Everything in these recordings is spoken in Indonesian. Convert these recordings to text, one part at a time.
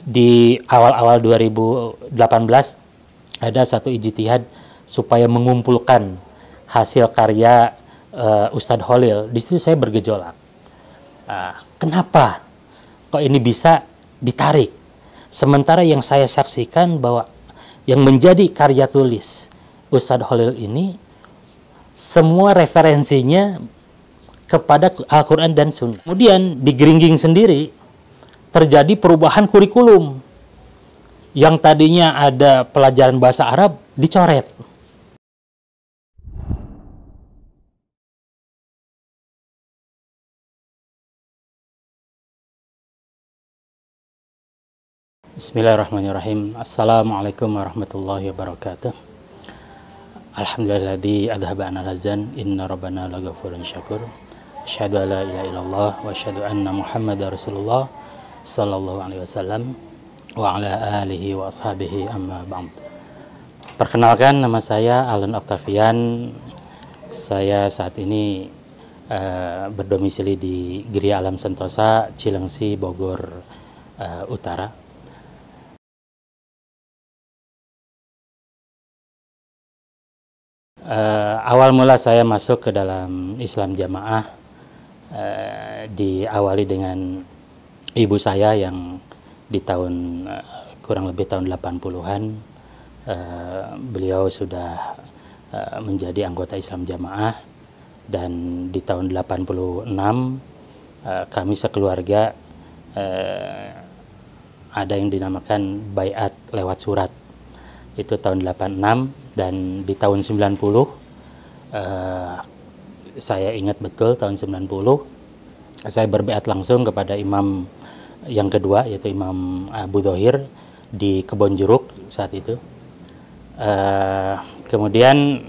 di awal-awal 2018 ada satu ijtihad supaya mengumpulkan hasil karya Ustadz Khalil. Di situ saya bergejolak. Kenapa kok ini bisa ditarik? Sementara yang saya saksikan bahwa yang menjadi karya tulis Ustadz Khalil ini semua referensinya kepada Al-Quran dan Sunnah. Kemudian di Geringging sendiri terjadi perubahan kurikulum. Yang tadinya ada pelajaran bahasa Arab dicoret. Bismillahirrahmanirrahim. Assalamualaikum warahmatullahi wabarakatuh. Alhamdulilladzi adhaba 'anal hazan, inna rabbana laghafurun syakur. Asyhadu an la ilaha illallah wa asyhadu anna Muhammadar Rasulullah sallallahu alaihi wasallam wa ala alihi wa ashabihi amma ba'd. Perkenalkan, nama saya Alun Octavian. Saya saat ini berdomisili di Gria Alam Sentosa, Cilengsi, Bogor Utara. Awal mula saya masuk ke dalam Islam Jamaah diawali dengan ibu saya yang di tahun kurang lebih tahun 80-an beliau sudah menjadi anggota Islam Jamaah, dan di tahun 86 kami sekeluarga ada yang dinamakan baiat lewat surat. Itu tahun 86, dan di tahun 90 saya ingat betul tahun 90 saya berbaiat langsung kepada imam yang kedua, yaitu Imam Abu Dhohir di Kebonjeruk saat itu. Kemudian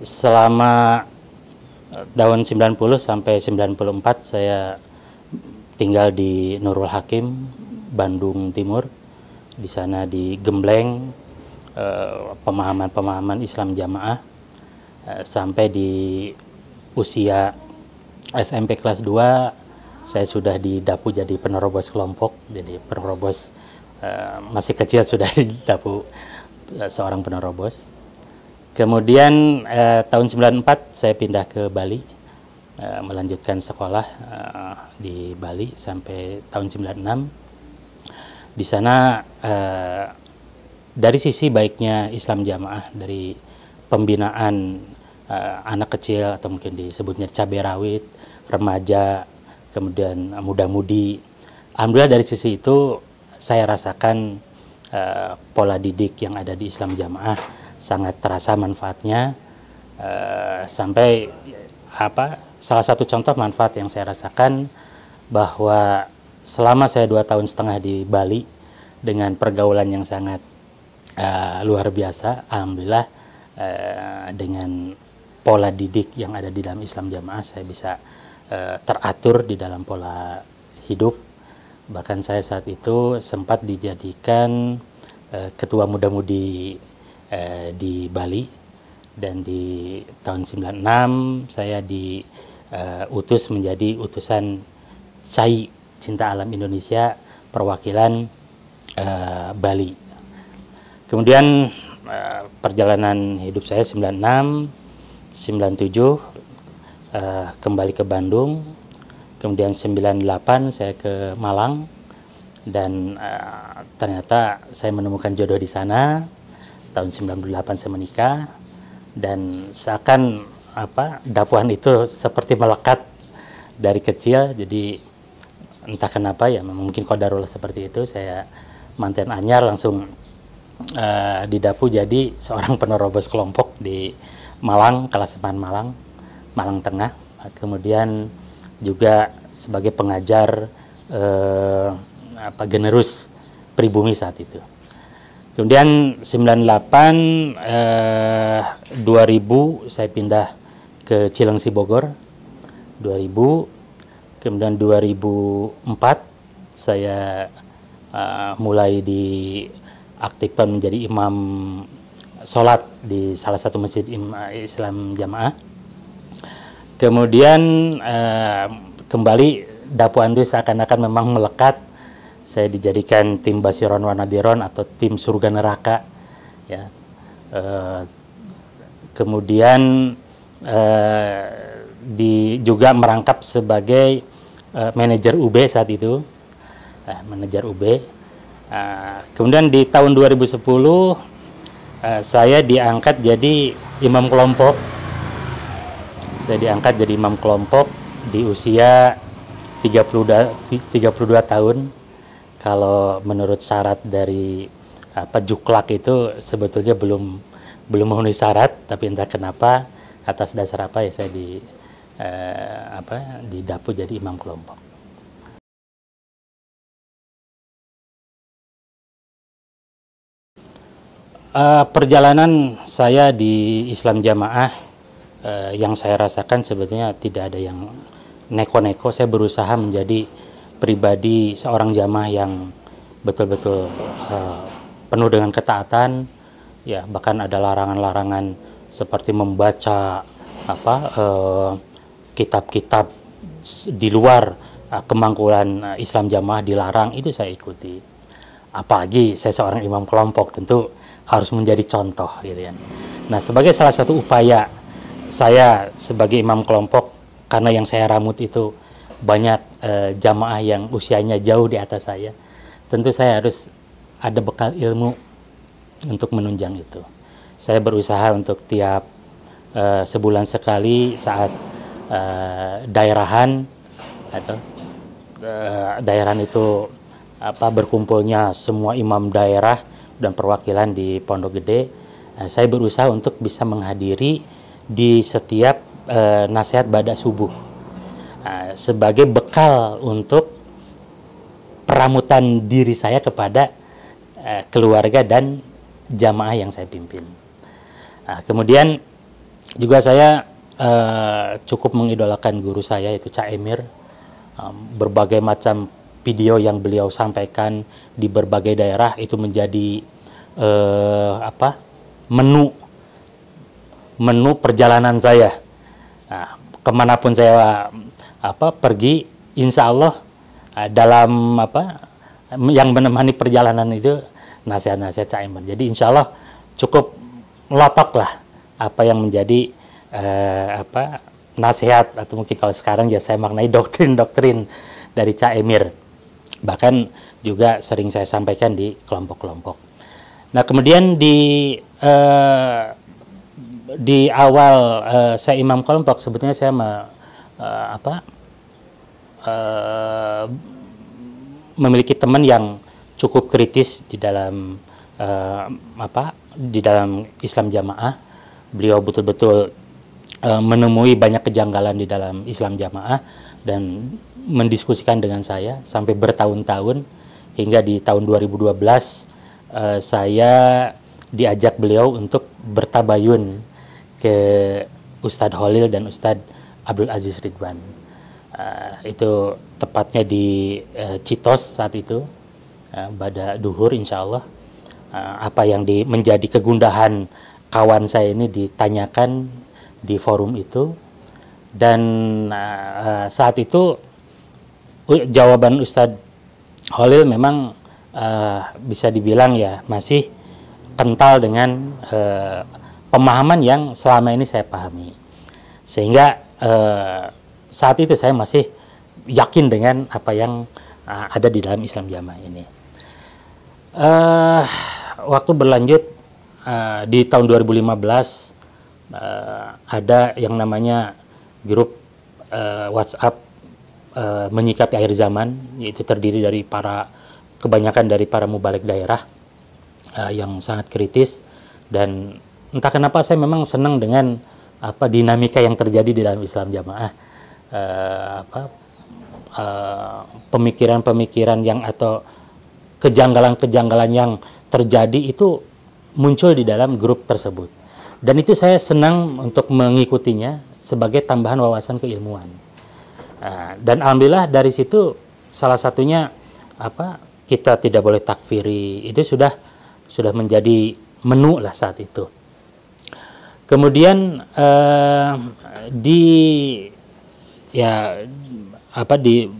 selama tahun 90 sampai 94 saya tinggal di Nurul Hakim, Bandung Timur. Di sana digembleng pemahaman-pemahaman Islam Jamaah sampai di usia SMP kelas 2 saya sudah didapu jadi penerobos kelompok. Jadi penerobos masih kecil sudah didapu seorang penerobos. Kemudian tahun 94 saya pindah ke Bali, melanjutkan sekolah di Bali sampai tahun 96. Di sana dari sisi baiknya Islam Jamaah, dari pembinaan anak kecil atau mungkin disebutnya cabai rawit, remaja, kemudian muda-mudi. Alhamdulillah dari sisi itu saya rasakan pola didik yang ada di Islam Jamaah sangat terasa manfaatnya. Sampai salah satu contoh manfaat yang saya rasakan bahwa selama saya 2 tahun setengah di Bali dengan pergaulan yang sangat luar biasa, alhamdulillah dengan pola didik yang ada di dalam Islam Jamaah saya bisa teratur di dalam pola hidup. Bahkan saya saat itu sempat dijadikan ketua muda-mudi di Bali, dan di tahun 96 saya diutus menjadi utusan CAI Cinta Alam Indonesia perwakilan Bali. Kemudian perjalanan hidup saya 96, 97 kembali ke Bandung, kemudian 98 saya ke Malang, dan ternyata saya menemukan jodoh di sana. Tahun 98 saya menikah, dan seakan dapuan itu seperti melekat dari kecil. Jadi entah kenapa ya, mungkin qadarullah seperti itu, saya manten anyar langsung didapu jadi seorang penerobos kelompok di Malang, Kalaseman Malang Tengah. Kemudian juga sebagai pengajar generus pribumi saat itu. Kemudian 98 2000 saya pindah ke Cilengsi Bogor 2000. Kemudian 2004 saya mulai diaktifkan menjadi imam sholat di salah satu masjid Islam Jamaah. Kemudian kembali dakwaan itu seakan-akan memang melekat saya dijadikan tim Basiron wa Nadhiron atau tim surga neraka, ya. Kemudian juga merangkap sebagai manajer UB saat itu, manajer UB. Kemudian di tahun 2010 saya diangkat jadi imam kelompok. Saya diangkat jadi imam kelompok di usia 32 tahun. Kalau menurut syarat dari Juklak itu sebetulnya belum memenuhi syarat, tapi entah kenapa atas dasar apa ya saya didapu jadi imam kelompok. Perjalanan saya di Islam Jamaah yang saya rasakan sebetulnya tidak ada yang neko-neko. Saya berusaha menjadi pribadi seorang jamaah yang betul-betul penuh dengan ketaatan, ya, bahkan ada larangan-larangan seperti membaca kitab-kitab di luar kemangkulan Islam Jamaah dilarang, itu saya ikuti. Apalagi saya seorang imam kelompok, tentu harus menjadi contoh, gitu kan. Nah, sebagai salah satu upaya saya sebagai imam kelompok, karena yang saya ramut itu banyak jamaah yang usianya jauh di atas saya, tentu saya harus ada bekal ilmu untuk menunjang itu. Saya berusaha untuk tiap sebulan sekali saat daerahan atau daerahan itu berkumpulnya semua imam daerah dan perwakilan di Pondok Gede, saya berusaha untuk bisa menghadiri di setiap nasihat ba'da subuh sebagai bekal untuk peramutan diri saya kepada keluarga dan jamaah yang saya pimpin. Kemudian juga saya cukup mengidolakan guru saya, yaitu Cak Emir. Berbagai macam video yang beliau sampaikan di berbagai daerah itu menjadi menu perjalanan saya. Kemanapun saya pergi, insya Allah dalam yang menemani perjalanan itu nasihat-nasihat Cak Emir. Jadi insya Allah cukup melotok lah apa yang menjadi nasihat, atau mungkin kalau sekarang ya saya maknai doktrin-doktrin dari Cak Emir. Bahkan juga sering saya sampaikan di kelompok-kelompok. Nah, kemudian di awal saya imam kelompok, sebetulnya saya memiliki teman yang cukup kritis di dalam di dalam Islam Jamaah. Beliau betul-betul menemui banyak kejanggalan di dalam Islam Jamaah dan mendiskusikan dengan saya sampai bertahun-tahun, hingga di tahun 2012 saya diajak beliau untuk bertabayun ke Ustadz Holil dan Ustadz Abdul Aziz Ridwan. Itu tepatnya di Citos saat itu, pada duhur insya Allah. Apa yang menjadi kegundahan kawan saya ini ditanyakan di forum itu, dan saat itu jawaban Ustadz Holil memang bisa dibilang ya masih kental dengan pemahaman yang selama ini saya pahami, sehingga saat itu saya masih yakin dengan apa yang ada di dalam Islam Jamaah ini. Waktu berlanjut, di tahun 2015 ada yang namanya grup WhatsApp menyikapi akhir zaman, yaitu terdiri dari kebanyakan dari para mubalik daerah yang sangat kritis, dan entah kenapa saya memang senang dengan dinamika yang terjadi di dalam Islam Jamaah. Pemikiran-pemikiran yang atau kejanggalan-kejanggalan yang terjadi itu muncul di dalam grup tersebut, dan itu saya senang untuk mengikutinya sebagai tambahan wawasan keilmuan. Dan alhamdulillah dari situ salah satunya kita tidak boleh takfiri, itu sudah menjadi menu lah saat itu. Kemudian di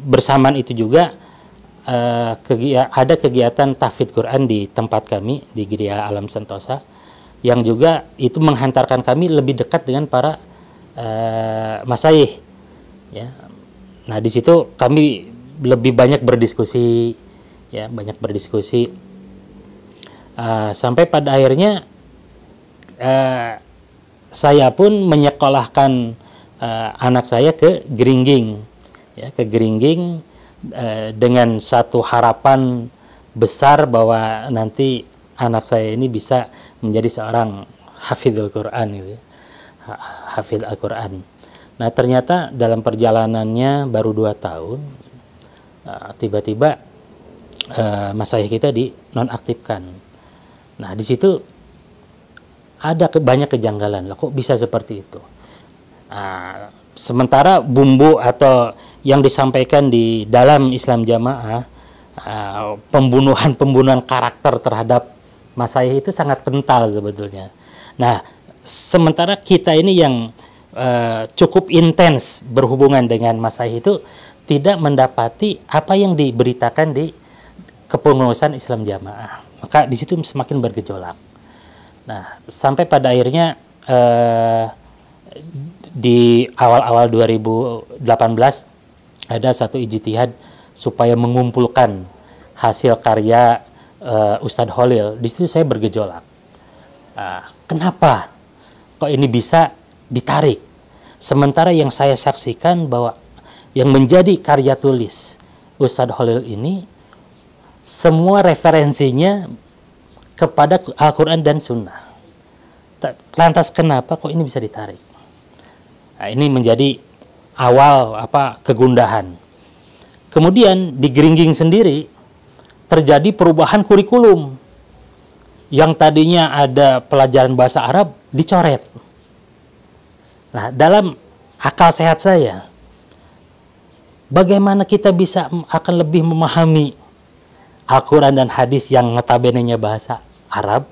bersamaan itu juga ada kegiatan tahfidz Quran di tempat kami di Gereja Alam Sentosa, yang juga itu menghantarkan kami lebih dekat dengan para masyayikh, ya. Nah, di situ kami lebih banyak berdiskusi, ya, sampai pada akhirnya saya pun menyekolahkan anak saya ke Geringging, ya, dengan satu harapan besar bahwa nanti anak saya ini bisa menjadi seorang hafidhul Quran, gitu ya. Hafidh Al-Quran. Nah, ternyata dalam perjalanannya baru 2 tahun, tiba-tiba masyayikh kita dinonaktifkan. Nah, di situ ada banyak kejanggalan. Lah, kok bisa seperti itu? Sementara bumbu atau yang disampaikan di dalam Islam Jamaah, pembunuhan karakter terhadap masyayikh itu sangat kental sebetulnya. Nah, sementara kita ini yang cukup intens berhubungan dengan masyayikh itu tidak mendapati apa yang diberitakan di kepengurusan Islam Jamaah. Maka di situ semakin bergejolak. Nah, sampai pada akhirnya di awal-awal 2018 ada satu ijtihad supaya mengumpulkan hasil karya Ustadz Holil. Di situ saya bergejolak. Kenapa kok ini bisa ditarik? Sementara yang saya saksikan bahwa yang menjadi karya tulis Ustadz Holil ini semua referensinya kepada Al-Quran dan Sunnah. Lantas kenapa kok ini bisa ditarik? Nah, ini menjadi awal kegundahan. Kemudian di Geringging sendiri terjadi perubahan kurikulum. Yang tadinya ada pelajaran bahasa Arab dicoret. Nah, dalam akal sehat saya, bagaimana kita bisa akan lebih memahami Al-Quran dan hadis yang notabene-nya bahasa Arab,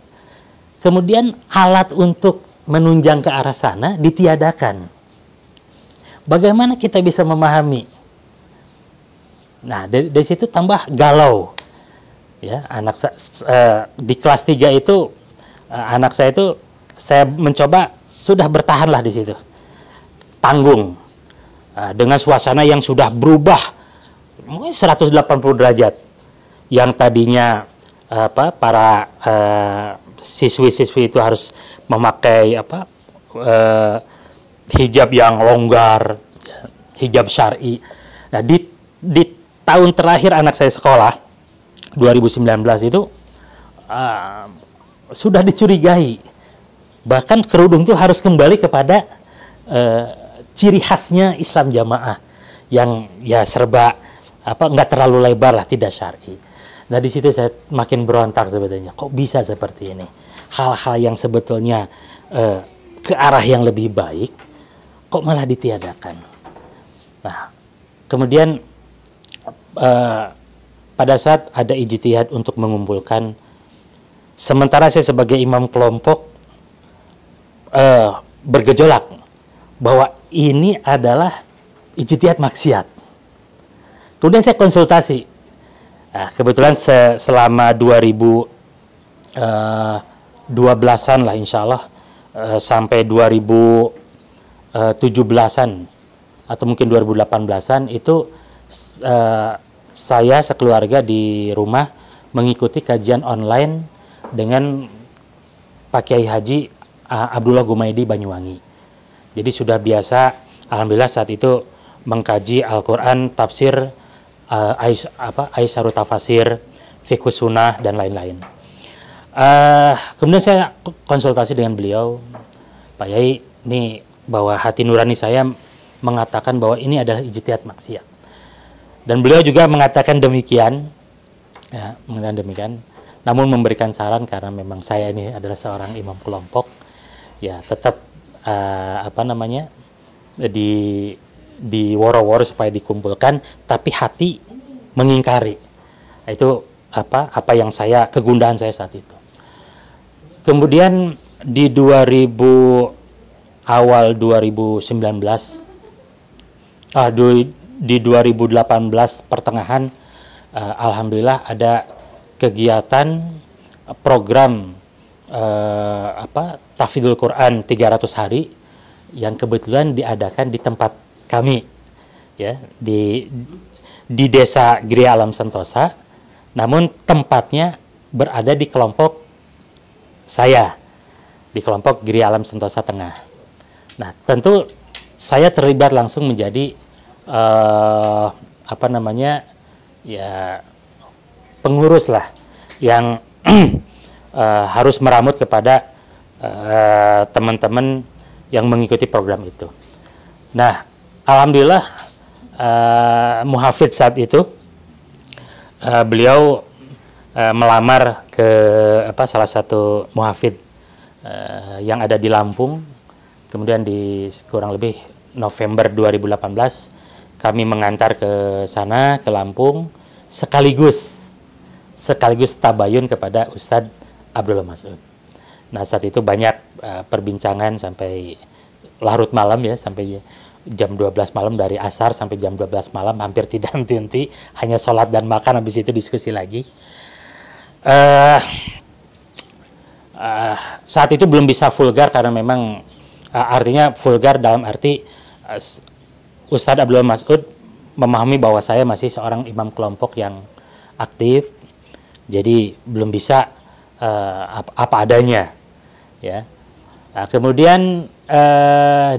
kemudian alat untuk menunjang ke arah sana ditiadakan. Bagaimana kita bisa memahami? Nah, dari situ tambah galau. Ya, di kelas 3 itu anak saya itu saya mencoba sudah bertahanlah di situ. Tanggung. Dengan suasana yang sudah berubah mungkin 180 derajat. Yang tadinya para siswi-siswi itu harus memakai hijab yang longgar, hijab syar'i. Nah, di tahun terakhir anak saya sekolah 2019 itu sudah dicurigai, bahkan kerudung itu harus kembali kepada ciri khasnya Islam Jamaah yang ya serba nggak terlalu lebar lah, tidak syar'i. Nah, di situ saya makin berontak sebetulnya, kok bisa seperti ini? Hal-hal yang sebetulnya ke arah yang lebih baik kok malah ditiadakan. Nah, kemudian pada saat ada ijtihad untuk mengumpulkan, sementara saya sebagai imam kelompok bergejolak bahwa ini adalah ijtihad maksiat. Kemudian saya konsultasi. Nah, kebetulan selama 2012-an lah insya Allah sampai 2017-an atau mungkin 2018-an itu saya sekeluarga di rumah mengikuti kajian online dengan Pak Kiai Haji Abdullah Gumaidi Banyuwangi. Jadi sudah biasa, alhamdulillah saat itu mengkaji Al-Quran, tafsir, Aisyarut Tafasir, Fiqh Sunnah, dan lain-lain. Kemudian saya konsultasi dengan beliau, Pak Yai, ini bahwa hati nurani saya mengatakan bahwa ini adalah ijtihad maksiat. Dan beliau juga mengatakan demikian, ya, mengatakan demikian. Namun memberikan saran karena memang saya ini adalah seorang imam kelompok, ya tetap di woro-woro supaya dikumpulkan, tapi hati mengingkari. Itu apa yang kegundahan saya saat itu. Kemudian di awal 2019, di 2018 pertengahan alhamdulillah ada kegiatan program Tahfidzul Quran 300 hari yang kebetulan diadakan di tempat kami, ya, di Desa Gria Alam Sentosa, namun tempatnya berada di kelompok saya, di kelompok Gria Alam Sentosa Tengah. Nah, tentu saya terlibat langsung menjadi ya pengurus lah yang harus meramut kepada teman-teman yang mengikuti program itu. Nah, alhamdulillah muhafidz saat itu beliau melamar ke salah satu muhafidz yang ada di Lampung. Kemudian di kurang lebih November 2018 kami mengantar ke sana, ke Lampung, sekaligus tabayun kepada Ustadz Abdullah Mas'ud. Nah, saat itu banyak perbincangan sampai larut malam, ya, sampai jam 12 malam, dari asar sampai jam 12 malam, hampir tidak henti-henti, hanya sholat dan makan, habis itu diskusi lagi. Saat itu belum bisa vulgar karena memang artinya vulgar dalam arti Ustadz Abdullah Mas'ud memahami bahwa saya masih seorang imam kelompok yang aktif, jadi belum bisa apa adanya, ya. Nah, kemudian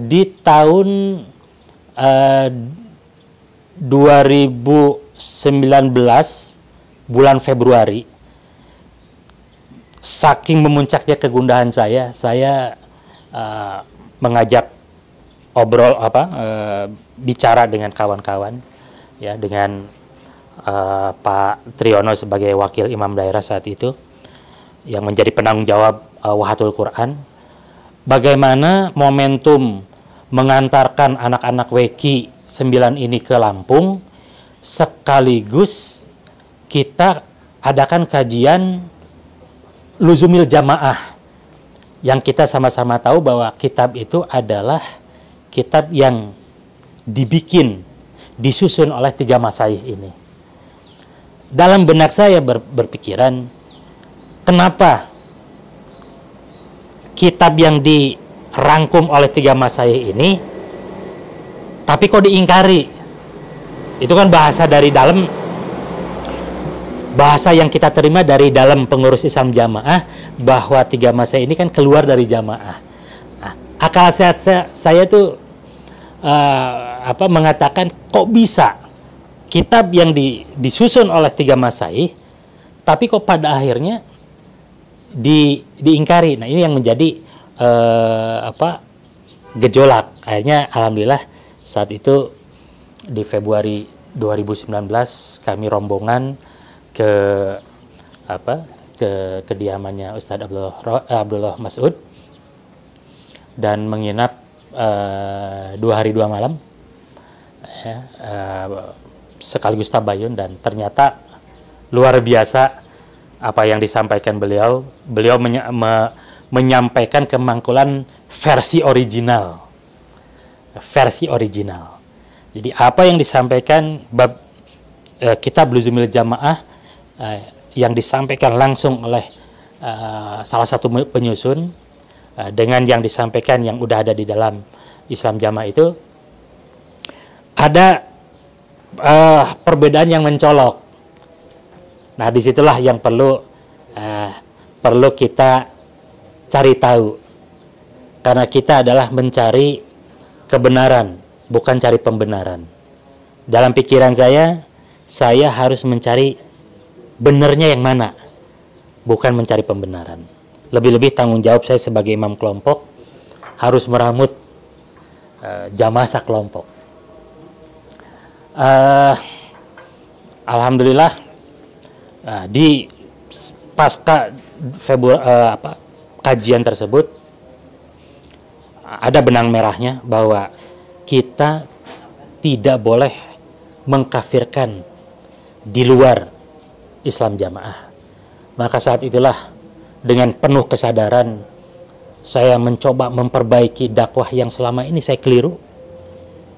di tahun 2019 bulan Februari, saking memuncaknya kegundahan saya mengajak obrol bicara dengan kawan-kawan, ya, dengan Pak Triyono sebagai wakil imam daerah saat itu yang menjadi penanggung jawab Wahatul Quran. Bagaimana momentum mengantarkan anak-anak WQ 9 ini ke Lampung, sekaligus kita adakan kajian Luzumil Jamaah, yang kita sama-sama tahu bahwa kitab itu adalah kitab yang disusun oleh 3 masaih ini. Dalam benak saya berpikiran, kenapa kitab yang dirangkum oleh 3 masaih ini tapi kok diingkari? Itu kan bahasa dari dalam, bahasa yang kita terima dari dalam pengurus Islam Jamaah, bahwa 3 masaih ini kan keluar dari Jamaah. Nah, akal sehat saya tuh mengatakan, kok bisa kitab yang disusun oleh 3 masaih tapi kok pada akhirnya diingkari. Nah, ini yang menjadi gejolak. Akhirnya alhamdulillah saat itu di Februari 2019 kami rombongan ke kediamannya Ustadz Abdullah Mas'ud dan menginap 2 hari 2 malam, ya, sekaligus tabayun, dan ternyata luar biasa apa yang disampaikan beliau. Beliau menyampaikan kemangkulan versi original. Jadi apa yang disampaikan bab kitab Luzumil Jamaah yang disampaikan langsung oleh salah satu penyusun dengan yang disampaikan yang udah ada di dalam Islam Jamaah itu ada perbedaan yang mencolok. Nah, disitulah yang perlu kita cari tahu, karena kita adalah mencari kebenaran, bukan cari pembenaran. Dalam pikiran saya harus mencari benernya yang mana, bukan mencari pembenaran. Lebih-lebih tanggung jawab saya sebagai imam kelompok harus meramut jamaah kelompok. Alhamdulillah di pasca kajian tersebut ada benang merahnya bahwa kita tidak boleh mengkafirkan di luar Islam Jamaah. Maka saat itulah dengan penuh kesadaran saya mencoba memperbaiki dakwah yang selama ini saya keliru.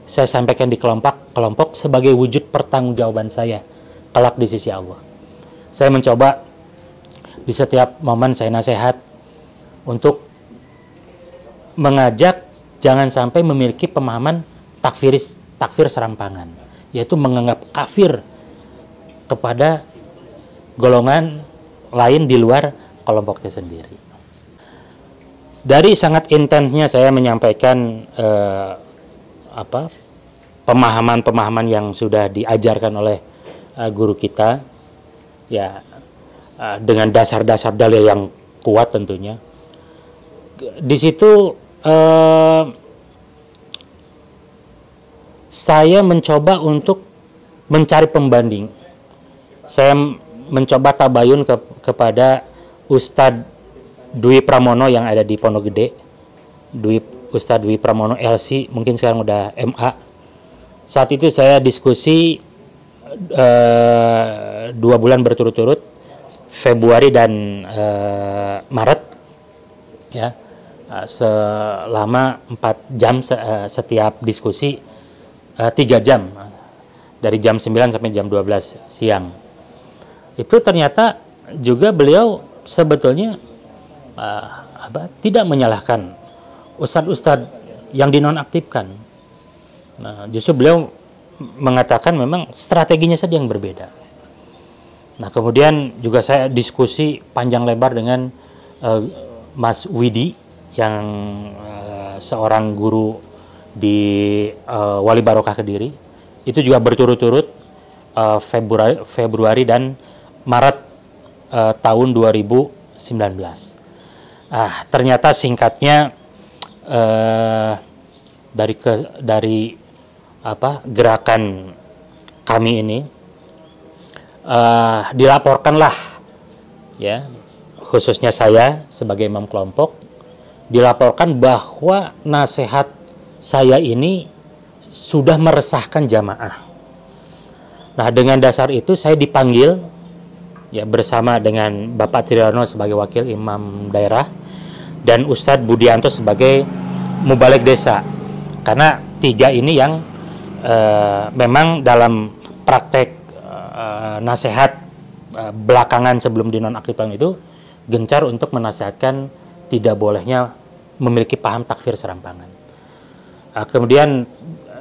Saya sampaikan di kelompok sebagai wujud pertanggungjawaban saya kelak di sisi Allah. Saya mencoba di setiap momen saya nasihat untuk mengajak jangan sampai memiliki pemahaman takfir serampangan, yaitu menganggap kafir kepada golongan lain di luar kelompoknya sendiri. Dari sangat intensnya saya menyampaikan pemahaman-pemahaman yang sudah diajarkan oleh guru kita, ya, dengan dasar-dasar dalil yang kuat tentunya. Di situ saya mencoba untuk mencari pembanding. Saya mencoba tabayun kepada Ustadz Dwi Pramono yang ada di Pondok Gede, Ustadz Dwi Pramono LC, mungkin sekarang udah MA. Saat itu saya diskusi 2 bulan berturut-turut, Februari dan Maret, ya, selama 4 jam setiap diskusi, 3 jam, dari jam 9 sampai jam 12 siang. Itu ternyata juga beliau sebetulnya tidak menyalahkan ustadz-ustadz yang dinonaktifkan. Nah, justru beliau mengatakan memang strateginya saja yang berbeda. Nah, kemudian juga saya diskusi panjang lebar dengan Mas Widi yang seorang guru di Wali Barokah Kediri. Itu juga berturut-turut Februari dan Maret tahun 2019. Ternyata singkatnya dari gerakan kami ini dilaporkanlah, ya, khususnya saya sebagai imam kelompok, dilaporkan bahwa nasihat saya ini sudah meresahkan jamaah. Nah, dengan dasar itu saya dipanggil, ya, bersama dengan Bapak Triyono sebagai wakil imam daerah dan Ustadz Budianto sebagai mubalik desa. Karena 3 ini yang memang dalam praktek nasihat belakangan sebelum dinonaktifkan itu gencar untuk menasihatkan tidak bolehnya memiliki paham takfir serampangan. Kemudian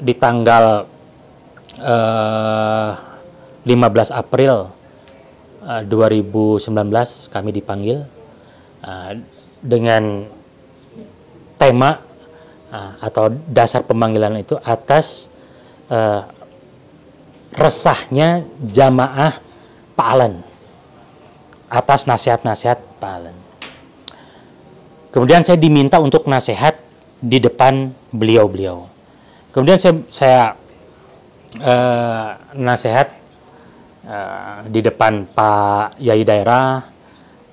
di tanggal 15 April 2019 kami dipanggil dengan tema atau dasar pemanggilan itu atas resahnya jamaah Pak Alen, atas nasihat-nasihat Pak Alen. Kemudian saya diminta untuk nasihat di depan beliau-beliau. Kemudian saya nasihat di depan Pak Yai daerah,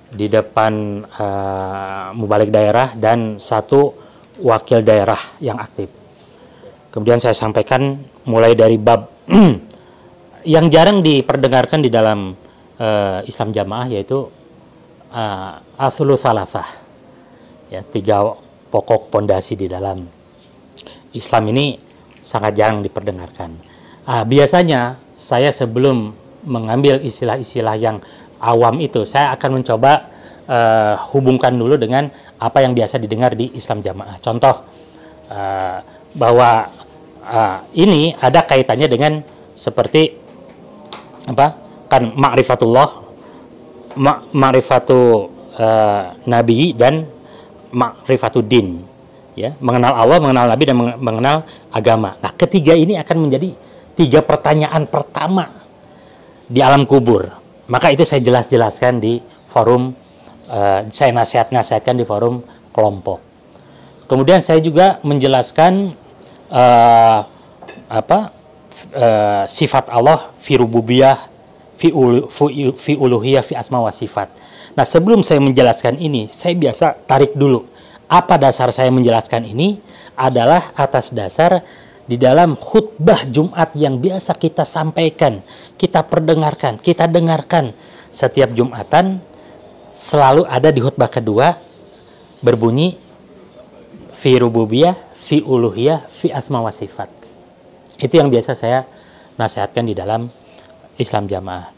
di depan mubalik daerah, dan 1 wakil daerah yang aktif. Kemudian saya sampaikan mulai dari bab yang jarang diperdengarkan di dalam Islam Jamaah, yaitu Aslul Tsalatsah, ya, 3 pokok pondasi di dalam Islam ini sangat jarang diperdengarkan. Biasanya saya sebelum mengambil istilah-istilah yang awam itu, saya akan mencoba hubungkan dulu dengan apa yang biasa didengar di Islam Jamaah. Contoh, bahwa ini ada kaitannya dengan seperti kan ma'rifatullah, ma'rifatu nabi, dan ma'rifatud din, ya, mengenal Allah, mengenal Nabi, dan mengenal agama. Nah, ketiga ini akan menjadi 3 pertanyaan pertama di alam kubur. Maka itu saya jelaskan di forum, saya nasihatkan di forum kelompok. Kemudian saya juga menjelaskan sifat Allah fi rububiyah, fi uluhiyah, fi asma wa sifat. Nah, sebelum saya menjelaskan ini, saya biasa tarik dulu. Apa dasar saya menjelaskan ini? Adalah atas dasar di dalam khutbah Jumat yang biasa kita sampaikan, kita perdengarkan, kita dengarkan setiap Jumatan, selalu ada di khutbah kedua berbunyi fi rububiyah, fi uluhiyah, fi asma wa sifat. Itu yang biasa saya nasihatkan di dalam Islam jamaah.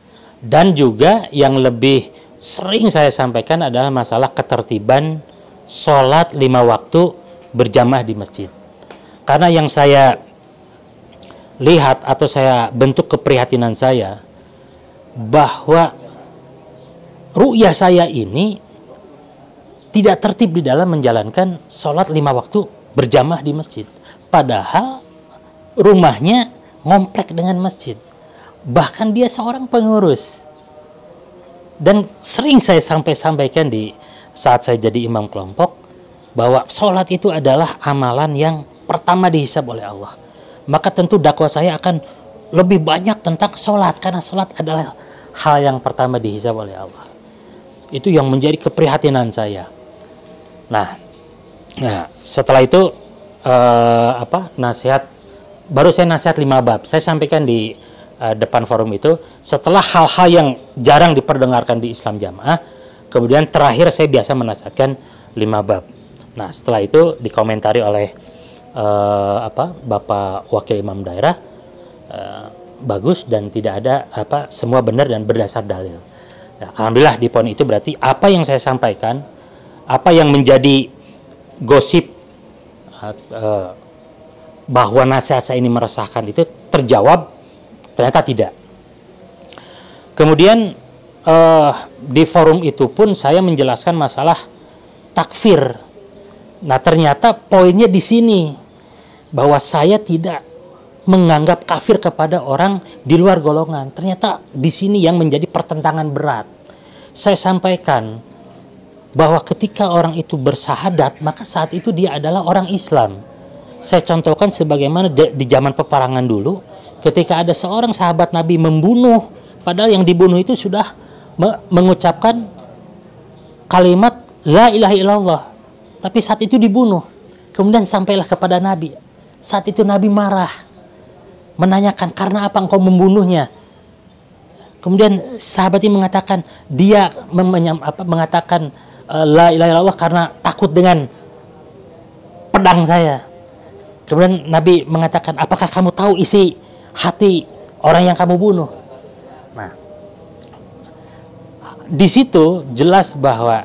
Dan juga yang lebih sering saya sampaikan adalah masalah ketertiban sholat 5 waktu berjamaah di masjid. Karena yang saya lihat atau saya bentuk keprihatinan saya bahwa ru'yah saya ini tidak tertib di dalam menjalankan sholat 5 waktu berjamaah di masjid. Padahal rumahnya ngomplek dengan masjid. Bahkan dia seorang pengurus. Dan sering saya sampaikan di saat saya jadi imam kelompok bahwa sholat itu adalah amalan yang pertama dihisab oleh Allah. Maka tentu dakwah saya akan lebih banyak tentang sholat, karena sholat adalah hal yang pertama dihisab oleh Allah. Itu yang menjadi keprihatinan saya. Nah setelah itu nasihat, baru saya nasihat 5 bab. Saya sampaikan di depan forum itu setelah hal-hal yang jarang diperdengarkan di Islam jamaah. Kemudian terakhir saya biasa menasihatkan 5 bab. Nah setelah itu dikomentari oleh Bapak Wakil Imam Daerah, bagus dan tidak ada semua benar dan berdasar dalil. Ya, alhamdulillah di poin itu berarti apa yang saya sampaikan, apa yang menjadi gosip bahwa nasihat saya ini meresahkan itu terjawab, ternyata tidak. Kemudian di forum itu pun saya menjelaskan masalah takfir. Nah ternyata poinnya di sini, bahwa saya tidak menganggap kafir kepada orang di luar golongan. Ternyata di sini yang menjadi pertentangan berat. Saya sampaikan bahwa ketika orang itu bersahadat, maka saat itu dia adalah orang Islam. Saya contohkan sebagaimana di zaman peperangan dulu, ketika ada seorang sahabat Nabi membunuh, padahal yang dibunuh itu sudah mengucapkan kalimat la ilaha illallah, tapi saat itu dibunuh. Kemudian sampailah kepada Nabi. Saat itu Nabi marah, menanyakan karena apa engkau membunuhnya. Kemudian sahabat ini mengatakan dia mengatakan la ilaha illallah karena takut dengan pedang saya. Kemudian Nabi mengatakan, apakah kamu tahu isi hati orang yang kamu bunuh? Nah, di situ jelas bahwa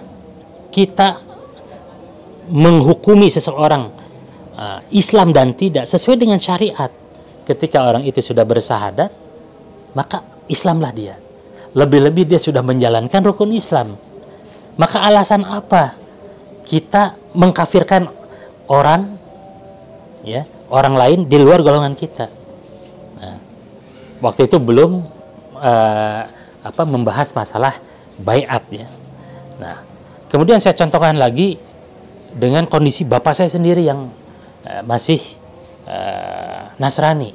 kita menghukumi seseorang Islam dan tidak sesuai dengan syariat. Ketika orang itu sudah bersahadat, maka Islamlah dia. Lebih-lebih dia sudah menjalankan rukun Islam. Maka alasan apa kita mengkafirkan orang, ya, orang lain di luar golongan kita? Nah, waktu itu belum membahas masalah baiat, ya. Nah, kemudian saya contohkan lagi dengan kondisi bapak saya sendiri yang masih Nasrani.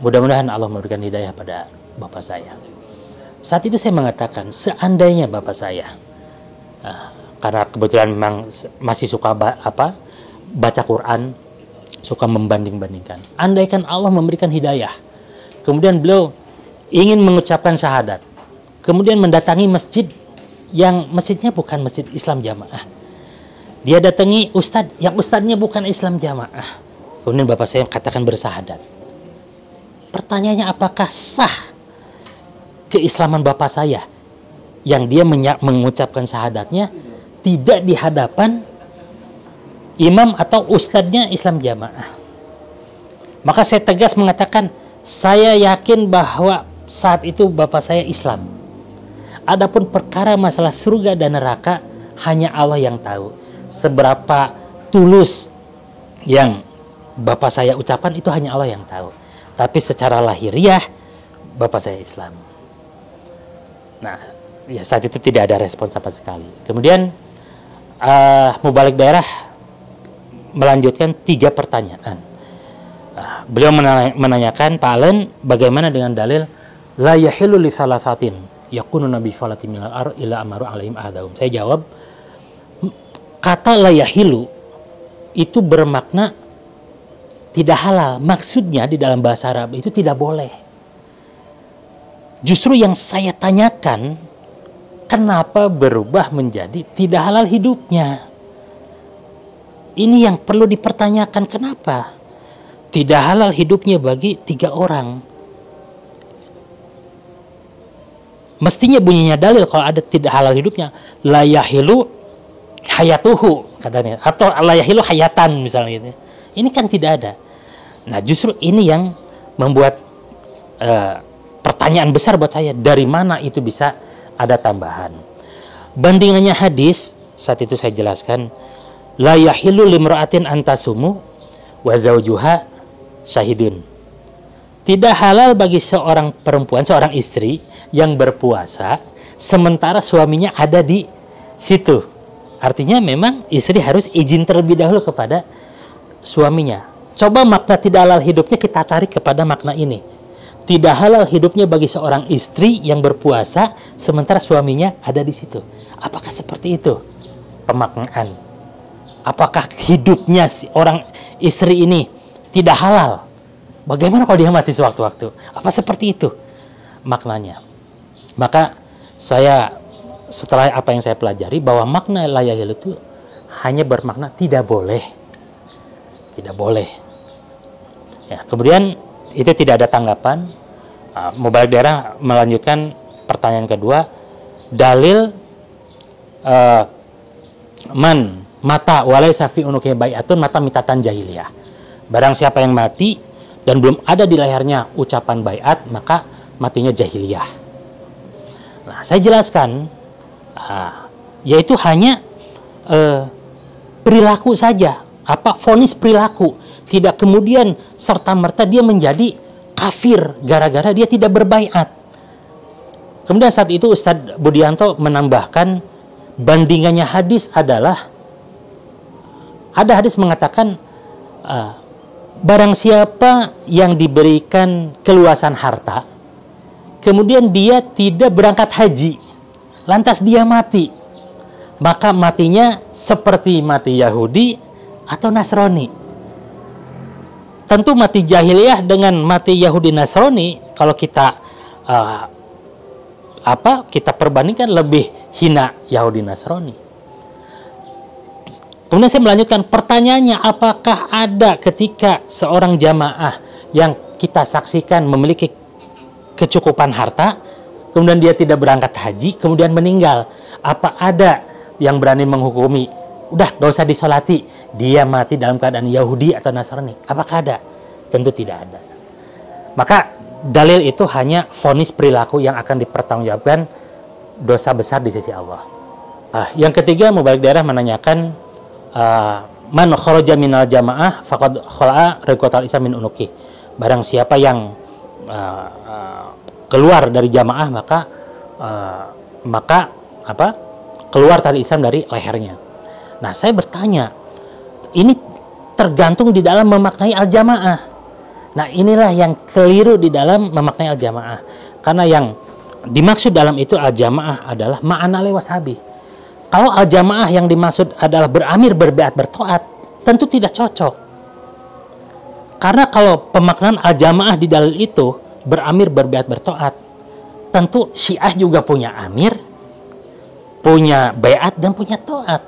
Mudah-mudahan Allah memberikan hidayah pada bapak saya. Saat itu saya mengatakan, seandainya bapak saya, karena kebetulan memang masih suka baca Quran, suka membanding-bandingkan. Andaikan Allah memberikan hidayah, kemudian beliau ingin mengucapkan syahadat, kemudian mendatangi masjid yang masjidnya bukan masjid Islam jamaah. Dia datangi ustadz yang ustadznya bukan Islam jamaah. Kemudian bapak saya katakan bersahadat. Pertanyaannya, apakah sah keislaman bapak saya yang dia mengucapkan syahadatnya tidak di hadapan imam atau ustadznya Islam jamaah? Maka saya tegas mengatakan, saya yakin bahwa saat itu bapak saya Islam. Adapun perkara masalah surga dan neraka hanya Allah yang tahu. Seberapa tulus yang bapak saya ucapan itu hanya Allah yang tahu. Tapi secara lahiriah bapak saya Islam. Nah, ya saat itu tidak ada respon sama sekali. Kemudian Mubalik Daerah melanjutkan 3 pertanyaan. Beliau menanyakan, Pak Alen, bagaimana dengan dalil la yahilu li salasatin yakunu nabi falati minal ar ila amaru alaihim ahadahum. Saya jawab, kata la yahilu itu bermakna tidak halal. Maksudnya di dalam bahasa Arab itu tidak boleh. Justru yang saya tanyakan, kenapa berubah menjadi tidak halal hidupnya? Ini yang perlu dipertanyakan, kenapa tidak halal hidupnya bagi 3 orang. mestinya bunyinya dalil kalau ada tidak halal hidupnya, la yahilu hayatuhu katanya, atau la yahilu hayatan misalnya gitu. Ini kan tidak ada. Nah, justru ini yang membuat pertanyaan besar buat saya, dari mana itu bisa ada tambahan. Bandingannya hadis, saat itu saya jelaskan, la yahilu limra'atin antasumu wa zawjuha syahidun. Tidak halal bagi seorang perempuan, seorang istri yang berpuasa sementara suaminya ada di situ. Artinya memang istri harus izin terlebih dahulu kepada suaminya. Coba makna tidak halal hidupnya kita tarik kepada makna ini. Tidak halal hidupnya bagi seorang istri yang berpuasa sementara suaminya ada di situ. Apakah seperti itu pemaknaan? Apakah hidupnya si orang istri ini tidak halal? Bagaimana kalau dia mati sewaktu-waktu? Apa seperti itu maknanya? Maka saya setelah apa yang saya pelajari, bahwa makna la yahil itu hanya bermakna tidak boleh. Tidak boleh. Ya, kemudian itu tidak ada tanggapan. Mubalik daerah melanjutkan pertanyaan kedua, dalil man mata walai safi unuki bai'atun mata mitatan jahiliyah. Barang siapa yang mati dan belum ada di lehernya ucapan baiat, maka matinya jahiliyah. Nah, saya jelaskan, yaitu hanya perilaku saja, vonis perilaku, tidak kemudian serta-merta dia menjadi kafir gara-gara dia tidak berbaiat. Kemudian saat itu Ustadz Budianto menambahkan, bandingannya hadis adalah, ada hadis mengatakan, barang siapa yang diberikan keluasan harta, kemudian dia tidak berangkat haji, lantas dia mati, maka matinya seperti mati Yahudi atau Nasrani. Tentu mati jahiliyah dengan mati Yahudi Nasrani, kalau kita kita perbandingkan, lebih hina Yahudi Nasrani. Kemudian saya melanjutkan pertanyaannya, apakah ada ketika seorang jamaah yang kita saksikan memiliki kecukupan harta, kemudian dia tidak berangkat haji, kemudian meninggal, apa ada yang berani menghukumi, udah gak usah disolati, dia mati dalam keadaan Yahudi atau Nasrani? Apakah ada? Tentu tidak ada. Maka dalil itu hanya vonis perilaku yang akan dipertanggungjawabkan dosa besar di sisi Allah. Yang ketiga, Mubalik daerah menanyakan, man kharaja minal jamaah faqad khala'a riqatal islam min unuki. Barang siapa yang keluar dari jamaah, maka keluar tali Islam dari lehernya. Nah, saya bertanya, ini tergantung di dalam memaknai al-jamaah. Nah, inilah yang keliru di dalam memaknai al-jamaah. Karena yang dimaksud dalam itu al-jamaah adalah ma'ana wasabi. Kalau al-jamaah yang dimaksud adalah beramir, berbeat, bertoat, tentu tidak cocok. Karena kalau pemaknaan al-jamaah di dalil itu beramir, berbeat, bertoat, tentu Syiah juga punya amir, punya beat, dan punya toat.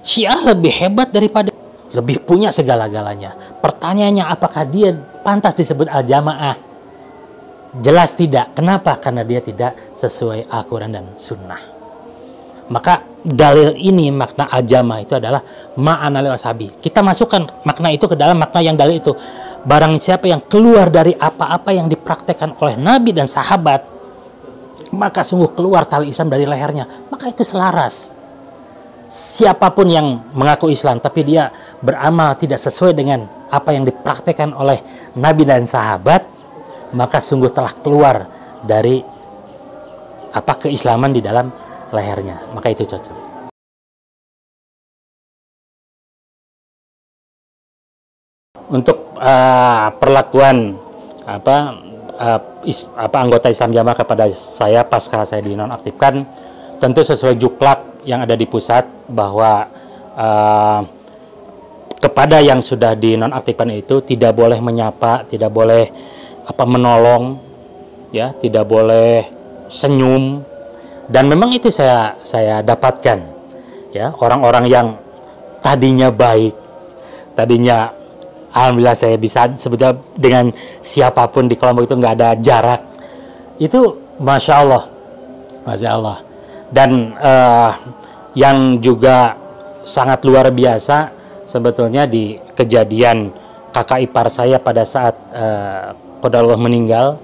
Syiah lebih hebat daripada, lebih punya segala-galanya. Pertanyaannya, apakah dia pantas disebut al-jamaah? Jelas tidak. Kenapa? Karena dia tidak sesuai Al-Quran dan Sunnah. Maka dalil ini, makna al-jamaah itu adalah ma'ana wasabi. Kita masukkan makna itu ke dalam makna yang dalil itu. Barang siapa yang keluar dari apa-apa yang dipraktekkan oleh Nabi dan sahabat, maka sungguh keluar tali Islam dari lehernya. Maka itu selaras. Siapapun yang mengaku Islam tapi dia beramal tidak sesuai dengan apa yang dipraktekkan oleh Nabi dan sahabat, maka sungguh telah keluar dari keislaman di dalam lehernya. Maka itu cocok. Untuk perlakuan anggota Islam Jamaah kepada saya pasca saya dinonaktifkan, tentu sesuai juklak yang ada di pusat, bahwa kepada yang sudah dinonaktifkan itu tidak boleh menyapa, tidak boleh menolong, ya, tidak boleh senyum. Dan memang itu saya dapatkan, ya, orang-orang yang tadinya baik, tadinya alhamdulillah saya bisa sebetulnya dengan siapapun di kelompok itu nggak ada jarak, itu masya Allah Masya Allah. Dan yang juga sangat luar biasa sebetulnya di kejadian kakak ipar saya pada saat qadarullah meninggal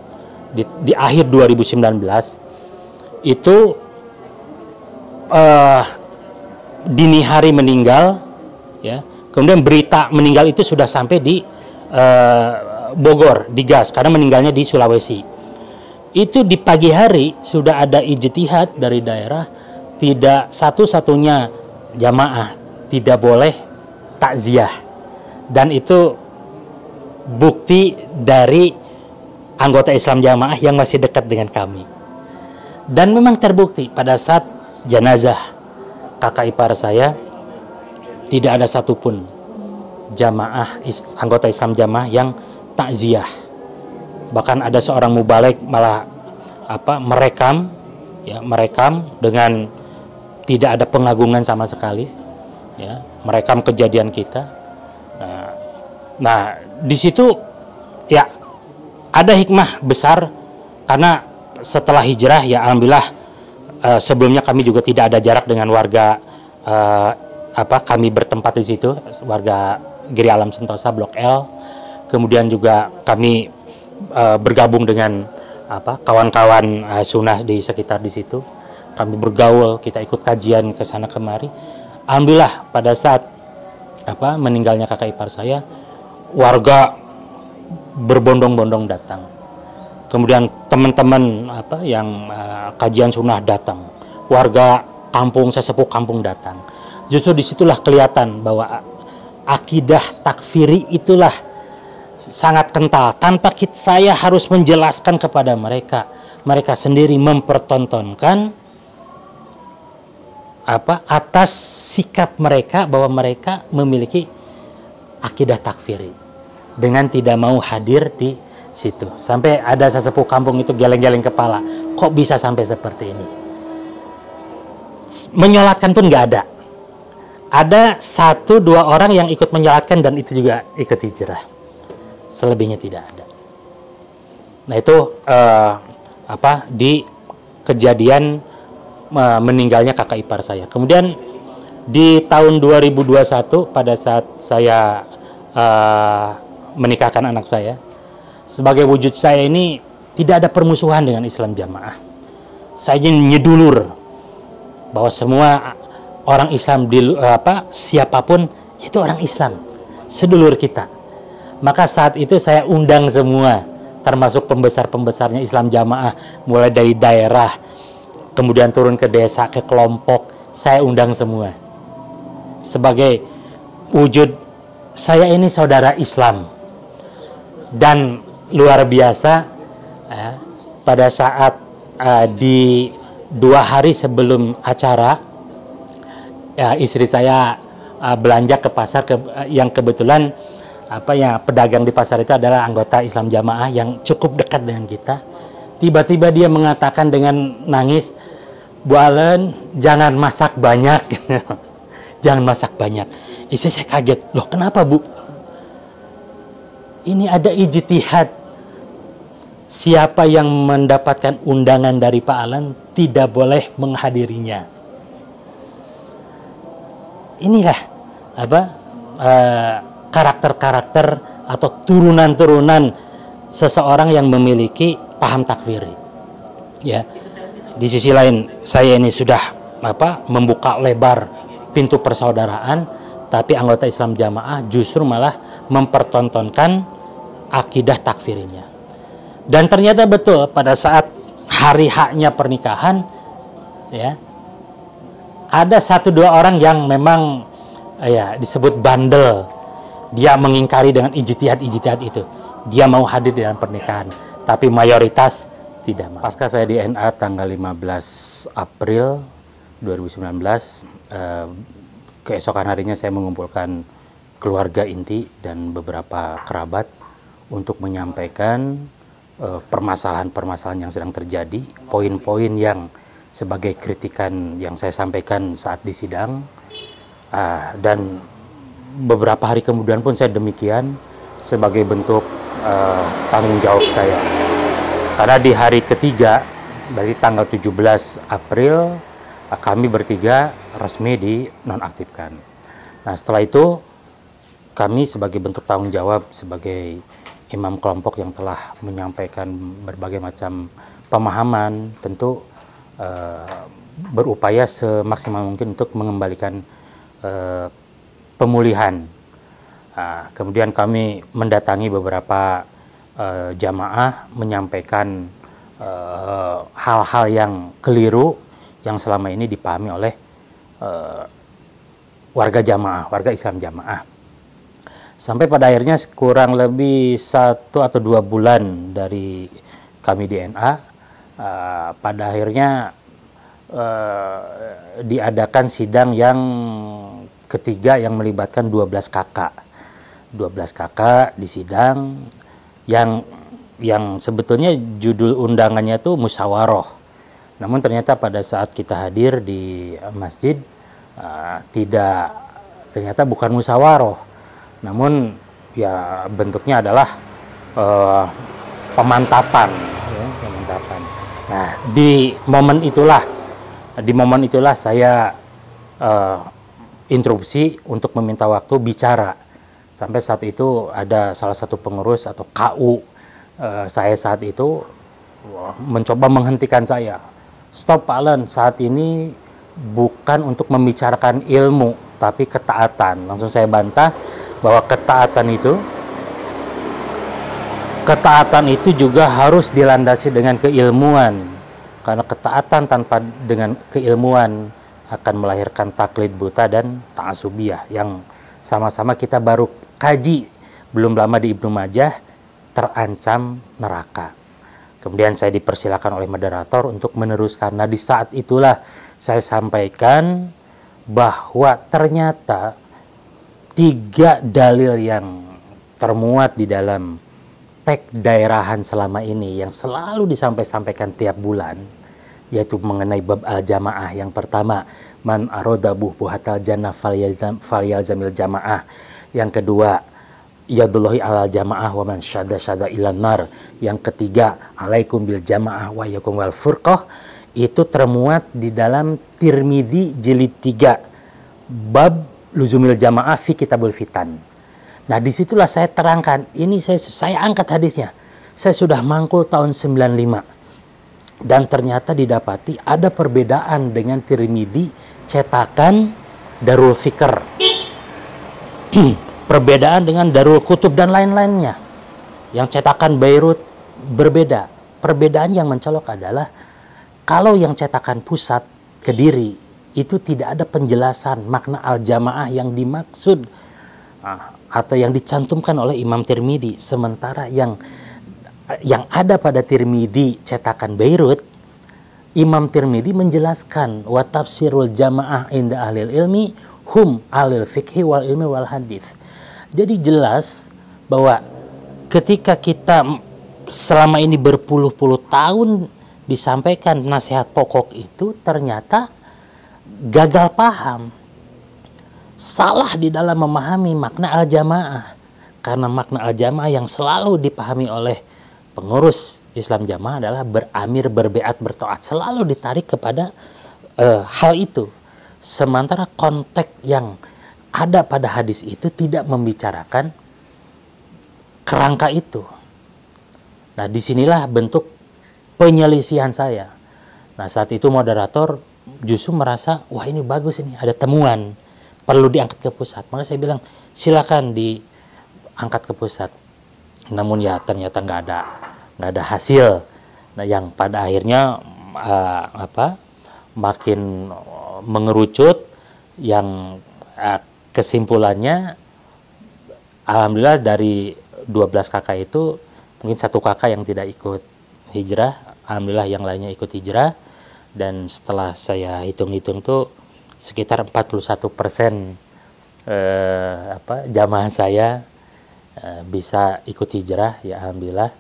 di akhir 2019 itu dini hari meninggal, ya. Kemudian berita meninggal itu sudah sampai di Bogor, di Gas, karena meninggalnya di Sulawesi. Itu di pagi hari sudah ada ijtihad dari daerah, tidak satu-satunya jamaah tidak boleh takziah, dan itu bukti dari anggota Islam jamaah yang masih dekat dengan kami. Dan memang terbukti pada saat jenazah kakak ipar saya tidak ada satupun jamaah anggota Islam jamaah yang takziah. Bahkan ada seorang mubaligh malah merekam dengan tidak ada pengagungan sama sekali, ya, merekam kejadian kita. Nah, di situ ya ada hikmah besar, karena setelah hijrah ya alhamdulillah, sebelumnya kami juga tidak ada jarak dengan warga kami bertempat di situ, warga Giri Alam Sentosa Blok L. Kemudian juga kami bergabung dengan kawan-kawan sunnah di sekitar di situ. Kami bergaul, kita ikut kajian ke sana kemari. Alhamdulillah pada saat meninggalnya kakak ipar saya, warga berbondong-bondong datang. Kemudian teman-teman yang kajian sunnah datang, warga kampung, sesepuh kampung datang. Justru disitulah kelihatan bahwa akidah takfiri itulah sangat kental. Tanpa saya harus menjelaskan kepada mereka, mereka sendiri mempertontonkan atas sikap mereka bahwa mereka memiliki akidah takfiri dengan tidak mau hadir di situ. Sampai ada sesepuh kampung itu geleng-geleng kepala, kok bisa sampai seperti ini? Menyolatkan pun nggak ada. Ada 1-2 orang yang ikut menyolatkan dan itu juga ikut hijrah. Selebihnya tidak ada. Nah itu di kejadian meninggalnya kakak ipar saya. Kemudian di tahun 2021 pada saat saya menikahkan anak saya, sebagai wujud saya ini tidak ada permusuhan dengan Islam jamaah. Saya ingin nyedulur bahwa semua orang Islam siapapun itu orang Islam, sedulur kita. Maka saat itu saya undang semua, termasuk pembesar-pembesarnya Islam jamaah, mulai dari daerah, kemudian turun ke desa, ke kelompok, saya undang semua. Sebagai wujud saya ini saudara Islam. Dan luar biasa, pada saat di 2 hari sebelum acara, istri saya belanja ke pasar, yang kebetulan pedagang di pasar itu adalah anggota Islam jamaah yang cukup dekat dengan kita. Tiba-tiba dia mengatakan dengan nangis, "Bu Alen, jangan masak banyak." Jangan masak banyak. Istri saya kaget, "Loh kenapa, Bu?" Ini ada ijtihad. Siapa yang mendapatkan undangan dari Pak Alan tidak boleh menghadirinya. Inilah karakter-karakter atau turunan-turunan seseorang yang memiliki paham takfiri. Ya. Di sisi lain, saya ini sudah membuka lebar pintu persaudaraan, tapi anggota Islam jamaah justru malah mempertontonkan akidah takfirinya. Dan ternyata betul pada saat hari haknya pernikahan, ya, ada 1-2 orang yang memang disebut bandel. Dia mengingkari dengan ijtihad itu. Dia mau hadir dalam pernikahan, tapi mayoritas tidak mau. Pasca saya di NA tanggal 15 April 2019, keesokan harinya saya mengumpulkan keluarga inti dan beberapa kerabat untuk menyampaikan permasalahan-permasalahan yang sedang terjadi, poin-poin yang sebagai kritikan yang saya sampaikan saat di sidang, dan beberapa hari kemudian pun saya demikian sebagai bentuk tanggung jawab saya. Karena di hari ketiga dari tanggal 17 April kami bertiga resmi dinonaktifkan. Nah, setelah itu kami sebagai bentuk tanggung jawab sebagai imam kelompok yang telah menyampaikan berbagai macam pemahaman, tentu berupaya semaksimal mungkin untuk mengembalikan pemulihan. Kemudian kami mendatangi beberapa jamaah menyampaikan hal-hal yang keliru yang selama ini dipahami oleh warga Islam jamaah. Sampai pada akhirnya kurang lebih 1 atau 2 bulan dari kami di NA, pada akhirnya diadakan sidang yang ketiga yang melibatkan 12 kakak. 12 kakak di sidang yang sebetulnya judul undangannya itu musyawarah. Namun ternyata pada saat kita hadir di masjid ternyata bukan musyawarah. Namun ya bentuknya adalah pemantapan, ya, pemantapan. Nah, di momen itulah saya interupsi untuk meminta waktu bicara. Sampai saat itu ada salah satu pengurus atau KU saya saat itu mencoba menghentikan saya. Stop Pak Len, saat ini bukan untuk membicarakan ilmu, tapi ketaatan. Langsung saya bantah bahwa ketaatan itu juga harus dilandasi dengan keilmuan. Karena ketaatan tanpa dengan keilmuan akan melahirkan taklid buta dan ta'asubiyah yang sama-sama kita baru kaji belum lama di Ibnu Majah, terancam neraka. Kemudian saya dipersilakan oleh moderator untuk meneruskan. Nah, di saat itulah saya sampaikan bahwa ternyata 3 dalil yang termuat di dalam teks daerahan selama ini yang selalu disampaikan tiap bulan, yaitu mengenai bab al-jamaah. Yang pertama, man aroda buhatal jannah falyalzamil jamaah. Yang kedua, yadullahi alal jamaah wa man syada ilan nar. Yang ketiga, alaikum bil jamaah wa yakum wal furqah. Itu termuat di dalam Tirmidzi jilid 3 bab luzumil jamaah fi kitabul fitan. Nah, disitulah saya terangkan, ini saya angkat hadisnya. Saya sudah mangkul tahun 95 dan ternyata didapati ada perbedaan dengan Tirmidzi cetakan Darul Fikr. Perbedaan dengan Darul Kutub dan lain-lainnya. Yang cetakan Beirut berbeda. Perbedaan yang mencolok adalah kalau yang cetakan pusat Kediri itu tidak ada penjelasan makna al-jamaah yang dimaksud atau yang dicantumkan oleh Imam Tirmidzi. Sementara yang ada pada Tirmidzi cetakan Beirut, Imam Tirmidzi menjelaskan wa tafsirul jamaah inda ahlil ilmi hum alil fikhi wal ilmi wal hadits. Jadi jelas bahwa ketika kita selama ini berpuluh-puluh tahun disampaikan nasihat pokok itu, ternyata gagal paham, salah di dalam memahami makna al-jamaah. Karena makna al-jamaah yang selalu dipahami oleh pengurus Islam jamaah adalah beramir, berbeat, bertaat, selalu ditarik kepada hal itu. Sementara konteks yang ada pada hadis itu tidak membicarakan kerangka itu. Nah, disinilah bentuk penyelisihan saya. Nah, saat itu moderator justru merasa, wah ini bagus, ini ada temuan, perlu diangkat ke pusat. Maka saya bilang, silakan diangkat ke pusat. Namun ya ternyata nggak ada hasil. Nah, yang pada akhirnya makin mengerucut, yang kesimpulannya alhamdulillah dari 12 kakak itu mungkin 1 kakak yang tidak ikut hijrah, alhamdulillah yang lainnya ikut hijrah. Dan setelah saya hitung-hitung tuh sekitar 41% jamaah saya bisa ikut hijrah, ya alhamdulillah.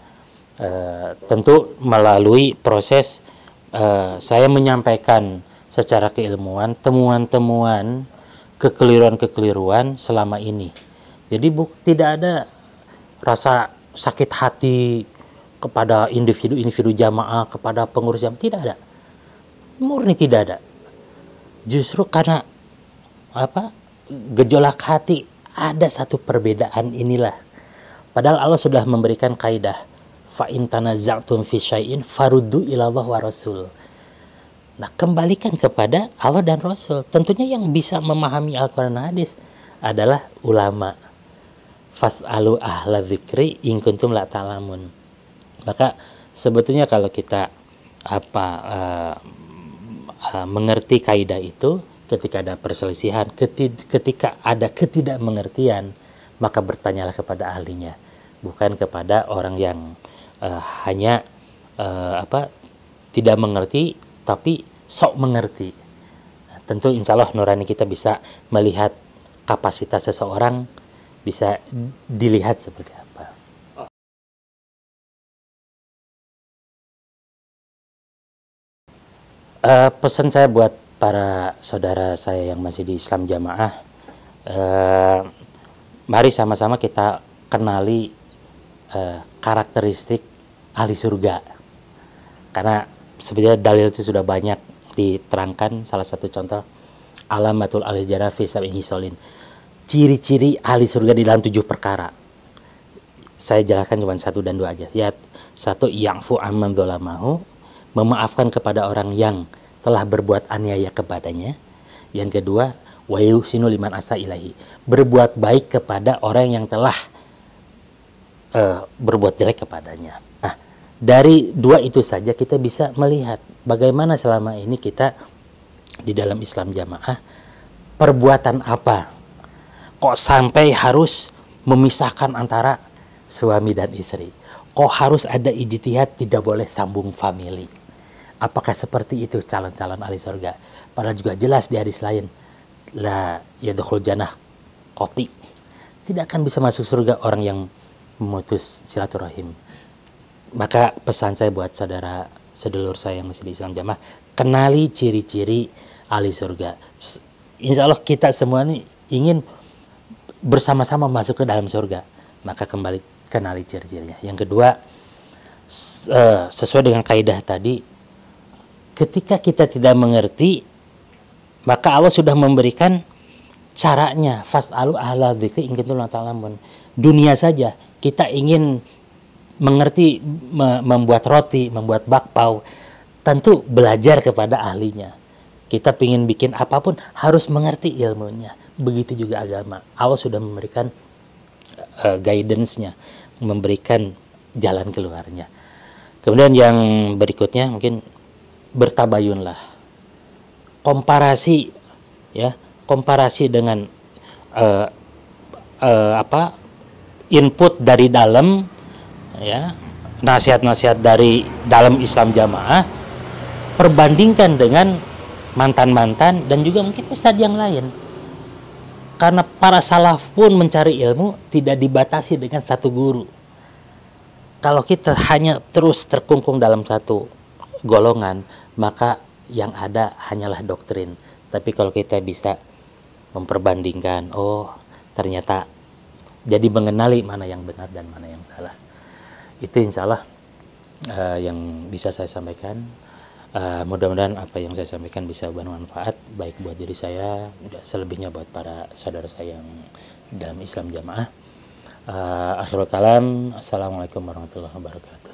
Tentu melalui proses saya menyampaikan secara keilmuan temuan-temuan kekeliruan-kekeliruan selama ini. Jadi tidak ada rasa sakit hati kepada individu-individu jamaah, kepada pengurus jamaah, tidak ada. Murni tidak ada. Justru karena gejolak hati, ada satu perbedaan inilah. Padahal Allah sudah memberikan kaidah, fa in tanaza'tum fi syai'in faruddu ila Allah wa Rasul. Nah, kembalikan kepada Allah dan Rasul. Tentunya yang bisa memahami Al-Quran dan Hadis adalah ulama. Fas'alu ahla dzikri in kuntum la ta'lamun. Maka sebetulnya kalau kita mengerti kaidah itu, ketika ada perselisihan, ketika ada ketidakmengertian, maka bertanyalah kepada ahlinya, bukan kepada orang yang hanya tidak mengerti tapi sok mengerti. Nah, tentu insya Allah nurani kita bisa melihat kapasitas seseorang, bisa dilihat seperti apa. Pesan saya buat para saudara saya yang masih di Islam Jamaah, mari sama-sama kita kenali karakteristik ahli surga. Karena sebenarnya dalil itu sudah banyak diterangkan. Salah satu contoh, alamatul ahli jannah fi sab'i hisolin. Ciri-ciri ahli surga di dalam 7 perkara. Saya jelaskan cuma 1 dan 2 aja. Ya, 1, ya'fu amman dzalamahu, memaafkan kepada orang yang telah berbuat aniaya kepadanya. Yang kedua, wa yuhsinu liman asa ilahi, berbuat baik kepada orang yang telah berbuat jelek kepadanya. Nah, dari 2 itu saja kita bisa melihat bagaimana selama ini kita di dalam Islam Jamaah, perbuatan apa kok sampai harus memisahkan antara suami dan istri. Kok harus ada ijtihad, tidak boleh sambung famili. Apakah seperti itu calon-calon ahli surga? Padahal juga jelas di hadis lain, la yadkhul jannah qati. Tidak akan bisa masuk surga orang yang memutus silaturahim. Maka pesan saya buat saudara sedulur saya yang masih di Islam Jamaah, kenali ciri-ciri ahli surga. Insya Allah kita semua ini ingin bersama-sama masuk ke dalam surga. Maka kembali kenali ciri-cirinya. Yang kedua, sesuai dengan kaidah tadi, ketika kita tidak mengerti, maka Allah sudah memberikan caranya. Fas'alu ahla dzikri in kuntum la ta'lamun. Dunia saja kita ingin mengerti, membuat roti, membuat bakpao, tentu belajar kepada ahlinya. Kita ingin bikin apapun harus mengerti ilmunya. Begitu juga agama. Allah sudah memberikan guidance-nya, memberikan jalan keluarnya. Kemudian yang berikutnya mungkin bertabayunlah. Komparasi, ya, komparasi dengan input dari dalam, ya, nasihat-nasihat dari dalam Islam Jamaah, perbandingkan dengan mantan-mantan dan juga mungkin ustadz yang lain. Karena para salaf pun mencari ilmu tidak dibatasi dengan satu guru. Kalau kita hanya terus terkungkung dalam satu golongan, maka yang ada hanyalah doktrin. Tapi kalau kita bisa memperbandingkan, oh ternyata jadi mengenali mana yang benar dan mana yang salah. Itu insya Allah yang bisa saya sampaikan. Mudah-mudahan apa yang saya sampaikan bisa bermanfaat, baik buat diri saya, selebihnya buat para saudara saya yang dalam Islam Jamaah. Akhirul kalam, assalamualaikum warahmatullahi wabarakatuh.